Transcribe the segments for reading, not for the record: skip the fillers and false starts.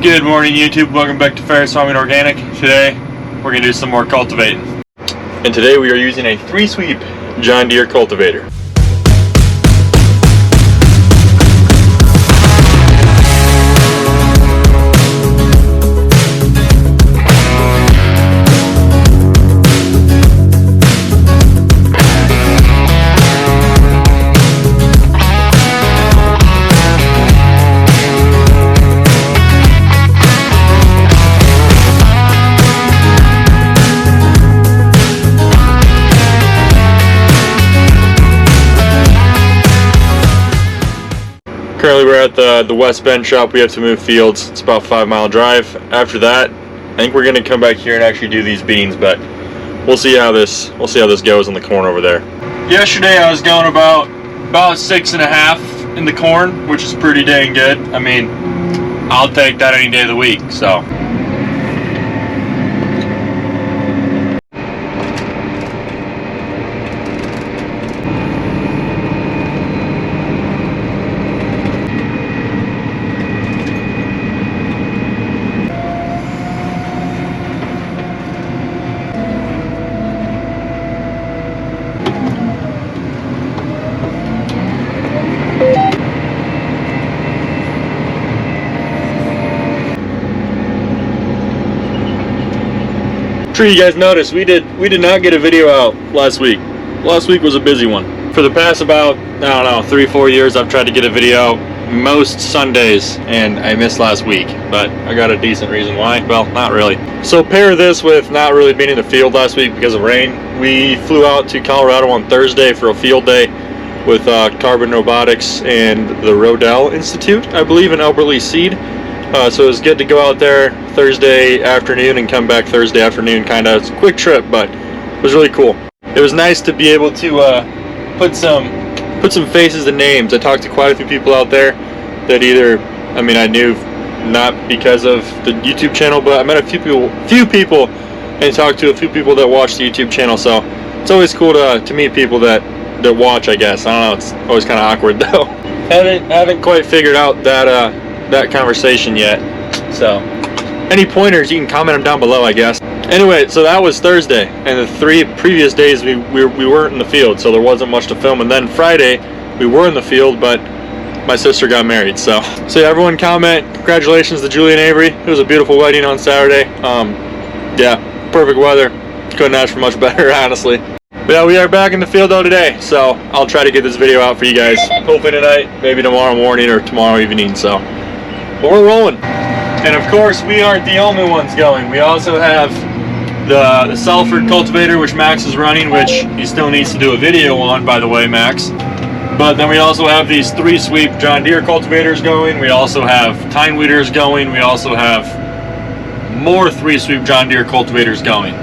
Good morning, YouTube. Welcome back to Ferris Farming Organic. Today we're going to do some more cultivating. And today we are using a 3-sweep John Deere cultivator. Currently we're at the West Bend shop. We have to move fields. It's about a 5-mile drive. After that, I think we're gonna come back here and actually do these beans, but we'll see how this goes in the corn over there. Yesterday I was going about 6.5 in the corn, which is pretty dang good. I mean, I'll take that any day of the week, so. Sure, you guys noticed we did not get a video out last week. Last week was a busy one. For the past about, I don't know, 3-4 years I've tried to get a video out most Sundays, and I missed last week, but I got a decent reason why. Well, not really. So pair this with not really being in the field last week because of rain. We flew out to Colorado on Thursday for a field day with Carbon Robotics and the Rodell Institute, I believe, in Albert Lee Seed. So it was good to go out there Thursday afternoon and come back Thursday afternoon. Kind of, it's a quick trip, but it was really cool. It was nice to be able to put some faces and names. I talked to quite a few people out there that either, I mean, I knew not because of the YouTube channel, but I met a few people and talked to a few people that watch the YouTube channel. So it's always cool to meet people that watch, I guess. I don't know, it's always kind of awkward though. Haven't quite figured out that conversation yet. So any pointers, you can comment them down below, I guess. Anyway, so that was Thursday, and the 3 previous days we weren't in the field, so there wasn't much to film. And then Friday we were in the field, but my sister got married. So yeah, everyone comment congratulations to Julie and Avery. It was a beautiful wedding on Saturday. Yeah, perfect weather, couldn't ask for much better, honestly. But yeah, we are back in the field though today, so I'll try to get this video out for you guys hopefully tonight, maybe tomorrow morning or tomorrow evening. So but we're rolling. And of course we aren't the only ones going. We also have the Salford cultivator, which Max is running, which he still needs to do a video on, by the way, Max. But then we also have these 3-sweep John Deere cultivators going. We also have tine weeders going. We also have more 3-sweep John Deere cultivators going.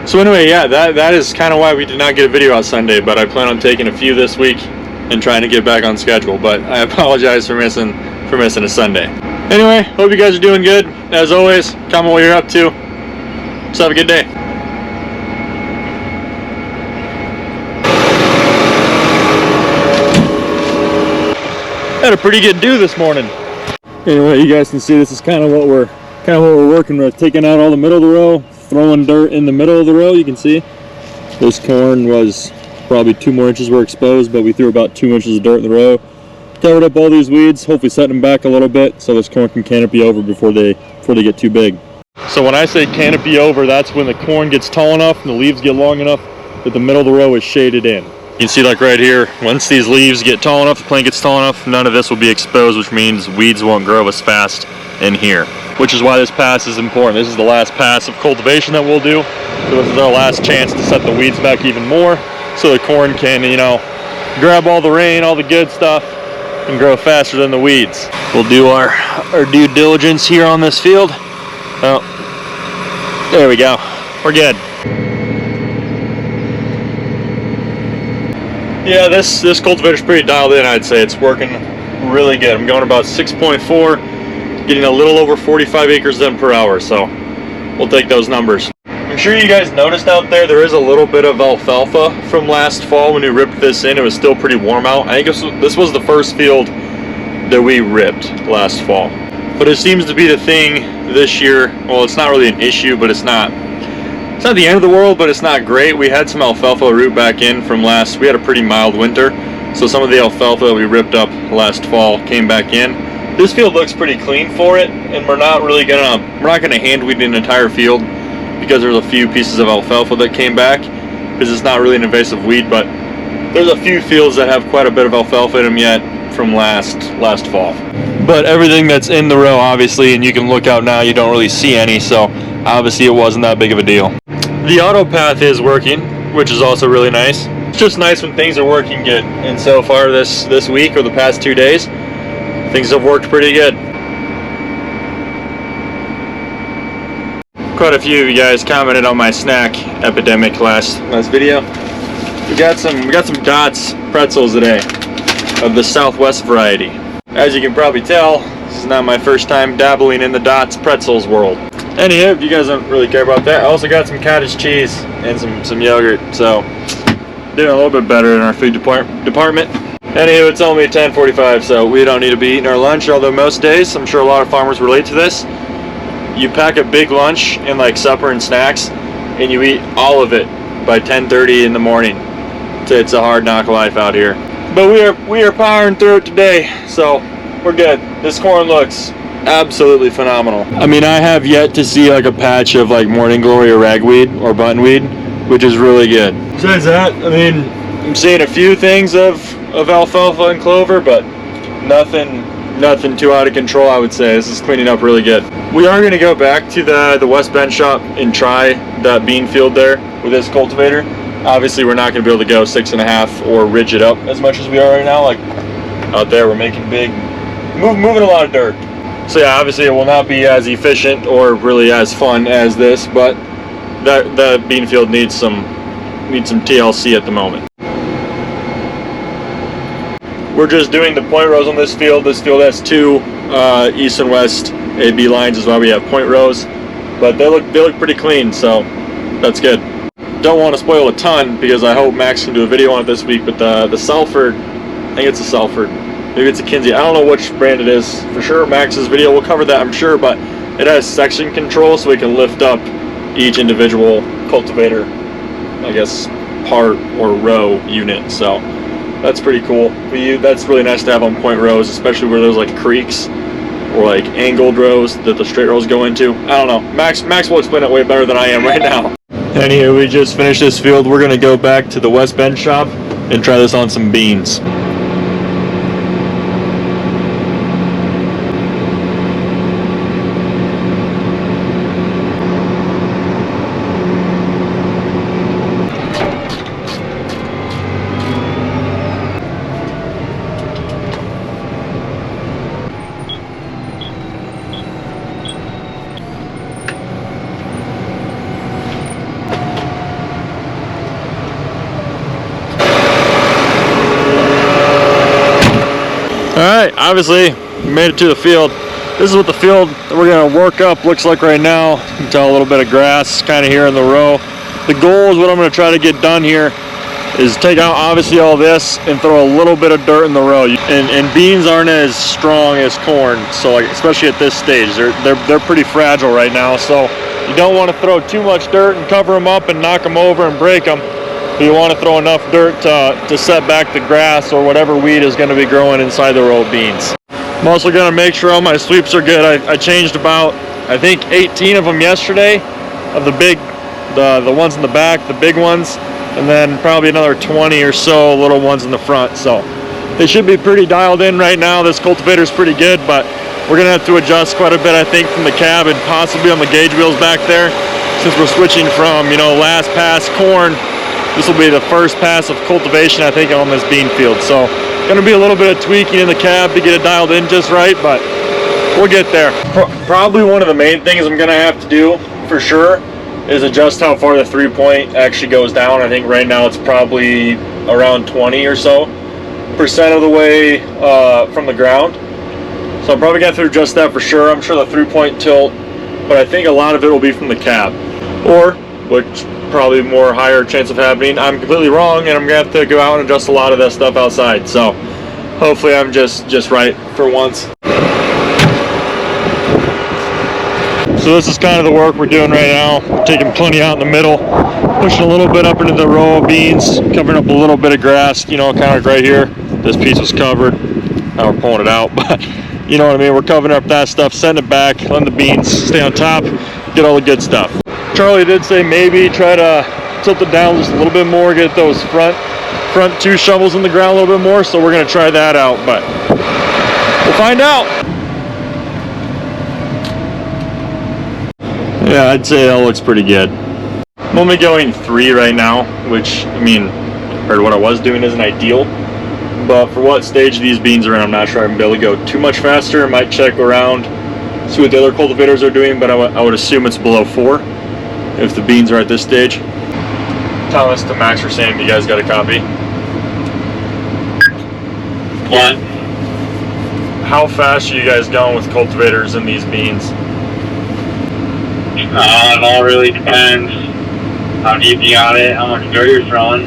So anyway, yeah, that is kind of why we did not get a video out Sunday, but I plan on taking a few this week and trying to get back on schedule. But I apologize for missing a Sunday. Anyway, hope you guys are doing good. As always, comment what you're up to. Just have a good day. Had a pretty good dew this morning. Anyway, you guys can see this is kind of what we're working with, taking out all the middle of the row, throwing dirt in the middle of the row. You can see this corn was probably 2 more inches were exposed, but we threw about 2 inches of dirt in the row, covered up all these weeds, hopefully setting them back a little bit so this corn can canopy over before they get too big. So when I say canopy over, that's when the corn gets tall enough and the leaves get long enough that the middle of the row is shaded in. You can see, like right here, once these leaves get tall enough, the plant gets tall enough, none of this will be exposed, which means weeds won't grow as fast in here. Which is why this pass is important. This is the last pass of cultivation that we'll do. So this is our last chance to set the weeds back even more so the corn can, you know, grab all the rain, all the good stuff, and grow faster than the weeds. We'll do our due diligence here on this field. Oh, there we go. We're good. Yeah, this cultivator's pretty dialed in, I'd say. It's working really good. I'm going about 6.4, getting a little over 45 acres done per hour, so we'll take those numbers. I'm sure you guys noticed out there is a little bit of alfalfa from last fall when we ripped this in. It was still pretty warm out. I think this was the first field that we ripped last fall. But it seems to be the thing this year. Well, it's not really an issue, but it's not the end of the world, but it's not great. We had some alfalfa root back in from we had a pretty mild winter. So some of the alfalfa that we ripped up last fall came back in. This field looks pretty clean for it, and we're not gonna hand weed an entire field because there's a few pieces of alfalfa that came back, because it's not really an invasive weed, but there's a few fields that have quite a bit of alfalfa in them yet from last fall. But everything that's in the row, obviously, and you can look out now, you don't really see any, so obviously it wasn't that big of a deal. The auto path is working, which is also really nice. It's just nice when things are working good, and so far this week or the past 2 days, things have worked pretty good. Quite a few of you guys commented on my snack epidemic last video. We got some Dots pretzels today of the Southwest variety. As you can probably tell, this is not my first time dabbling in the Dots pretzels world. Anywho, if you guys don't really care about that, I also got some cottage cheese and some yogurt, so doing a little bit better in our food department. Anywho, it's only 10:45, so we don't need to be eating our lunch, although most days, I'm sure a lot of farmers relate to this, you pack a big lunch and like supper and snacks, and you eat all of it by 10:30 in the morning. It's a hard knock life out here. But we are powering through it today, so we're good. This corn looks absolutely phenomenal. I mean, I have yet to see like a patch of like morning glory or ragweed or buttonweed, which is really good. Besides that, I mean, I'm seeing a few things of alfalfa and clover, but nothing too out of control, I would say. This is cleaning up really good. We are going to go back to the West Bend shop and try that bean field there with this cultivator. Obviously, we're not going to be able to go 6.5 or ridge it up as much as we are right now. Like out there, we're making moving a lot of dirt. So yeah, obviously it will not be as efficient or really as fun as this, but that bean field needs some TLC at the moment. We're just doing the point rows on this field. This field has 2 east and west AB lines, is why we have point rows. But they look pretty clean, so that's good. Don't want to spoil a ton because I hope Max can do a video on it this week. But the Salford, I think it's a Salford, maybe it's a Kinsey. I don't know which brand it is for sure. Max's video will cover that, I'm sure. But it has section control, so we can lift up each individual cultivator, I guess, part or row unit. So that's pretty cool. That's really nice to have on point rows, especially where there's like creeks or like angled rows that the straight rows go into. I don't know. Max will explain it way better than I am right now. Anyway, we just finished this field. We're gonna go back to the West Bend shop and try this on some beans. Alright, obviously we made it to the field. This is what the field that we're going to work up looks like right now. You can tell a little bit of grass kind of here in the row. The goal is what I'm going to try to get done here is take out obviously all this and throw a little bit of dirt in the row. And beans aren't as strong as corn, so like, especially at this stage, they're pretty fragile right now. So you don't want to throw too much dirt and cover them up and knock them over and break them. You want to throw enough dirt to set back the grass or whatever weed is going to be growing inside the row of beans. I'm also going to make sure all my sweeps are good. I changed about, I think, 18 of them yesterday, of the ones in the back, the big ones, and then probably another 20 or so little ones in the front. So they should be pretty dialed in right now. This cultivator is pretty good, but we're going to have to adjust quite a bit, I think, from the cab and possibly on the gauge wheels back there, since we're switching from, last pass corn. This will be the first pass of cultivation, I think, on this bean field. So going to be a little bit of tweaking in the cab to get it dialed in just right, but we'll get there. Probably one of the main things I'm going to have to do for sure is adjust how far the 3-point actually goes down. I think right now it's probably around 20 or so % of the way from the ground. So I'm probably going to have to adjust that for sure. I'm sure the 3-point tilt, but I think a lot of it will be from the cab. Or which probably more higher chance of happening. I'm completely wrong, and I'm gonna have to go out and adjust a lot of that stuff outside. So hopefully I'm just right for once. So this is kind of the work we're doing right now. We're taking plenty out in the middle, pushing a little bit up into the row of beans, covering up a little bit of grass, you know, kind of like right here. This piece was covered. Now we're pulling it out, but you know what I mean. We're covering up that stuff, sending it back, letting the beans stay on top, get all the good stuff. Charlie did say maybe try to tilt it down just a little bit more, get those front 2 shovels in the ground a little bit more. So we're gonna try that out, but we'll find out. Yeah, I'd say that looks pretty good. I'm only going 3 right now, which, I mean, or what I was doing isn't ideal. But for what stage these beans are in, I'm not sure I'm going to be able to go too much faster. I might check around, see what the other cultivators are doing, but I would assume it's below 4 if the beans are at this stage. Thomas to Max are saying, you guys got a copy? What? How fast are you guys going with cultivators in these beans? It all really depends how deep you got it, how much dirt you're throwing.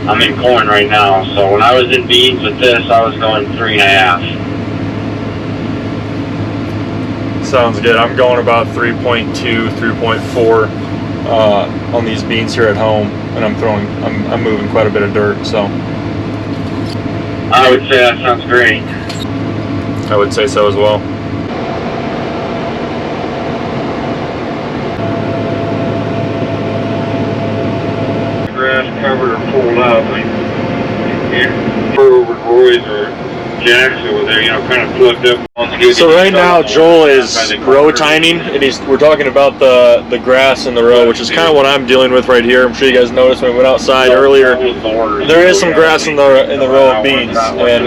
I'm in corn right now, so when I was in beans with this, I was going 3.5. Sounds good. I'm going about 3.2, 3.4 on these beans here at home, and I'm moving quite a bit of dirt, so. I would say that sounds great. I would say so as well. Covered or pulled up, like over Roy's or Jack's over there, you know, kind of flipped up. So right now Joel is row tining, and we're talking about the grass in the row, which is kind of what I'm dealing with right here. I'm sure you guys noticed when we went outside earlier. There is some grass in the row of beans, and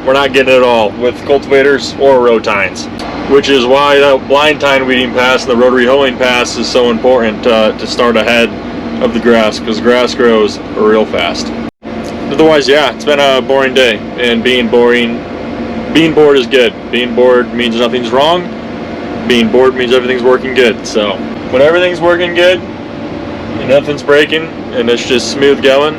we're not getting it all with cultivators or row tines, which is why that blind tine weeding pass and the rotary hoeing pass is so important to start ahead of the grass, because grass grows real fast. Otherwise, yeah, it's been a boring day, and being bored is good. Being bored means nothing's wrong. Being bored means everything's working good. So when everything's working good and nothing's breaking and it's just smooth going,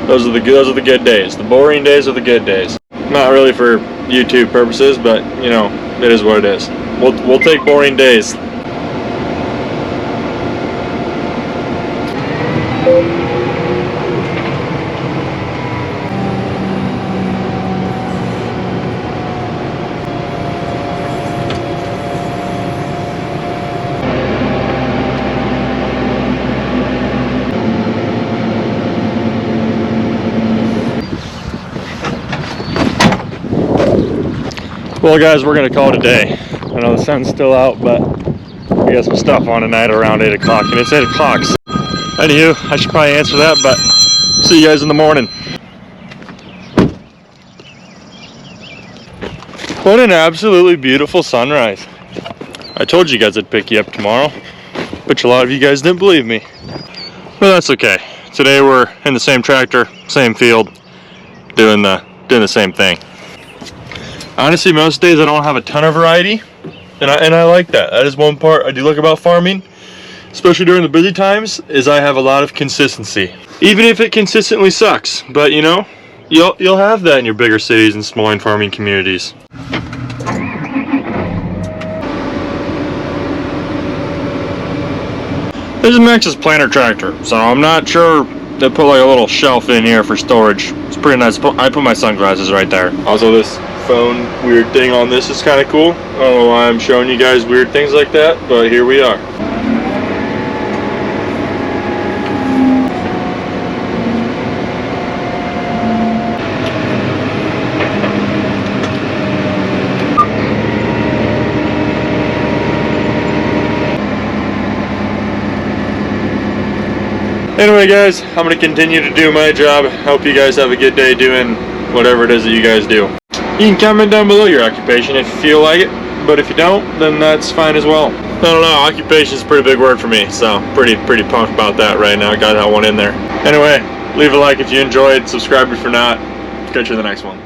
those are the good days. The boring days are the good days. Not really for YouTube purposes, but you know, it is what it is. We'll take boring days. Well guys, we're gonna call it a day. I know the sun's still out, but we got some stuff on tonight around 8 o'clock, and it's 8 o'clock. So anywho, I should probably answer that, but see you guys in the morning. What an absolutely beautiful sunrise. I told you guys I'd pick you up tomorrow, but a lot of you guys didn't believe me. But that's okay. Today we're in the same tractor, same field, doing the same thing. Honestly, most days I don't have a ton of variety, and I like that. That is one part I do like about farming, especially during the busy times, is I have a lot of consistency. Even if it consistently sucks, but you know, you'll have that in your bigger cities and small farming communities. This is Max's planter tractor, so I'm not sure they put like a little shelf in here for storage. It's pretty nice. I put my sunglasses right there. Also, this phone weird thing on this is kind of cool. I don't know why I'm showing you guys weird things like that, but here we are. Anyway guys, I'm going to continue to do my job. Hope you guys have a good day doing whatever it is that you guys do. You can comment down below your occupation if you feel like it, but if you don't, then that's fine as well. I don't know, occupation is a pretty big word for me, so pretty pumped about that right now. Got that one in there. Anyway, leave a like if you enjoyed, subscribe if you're not. Catch you in the next one.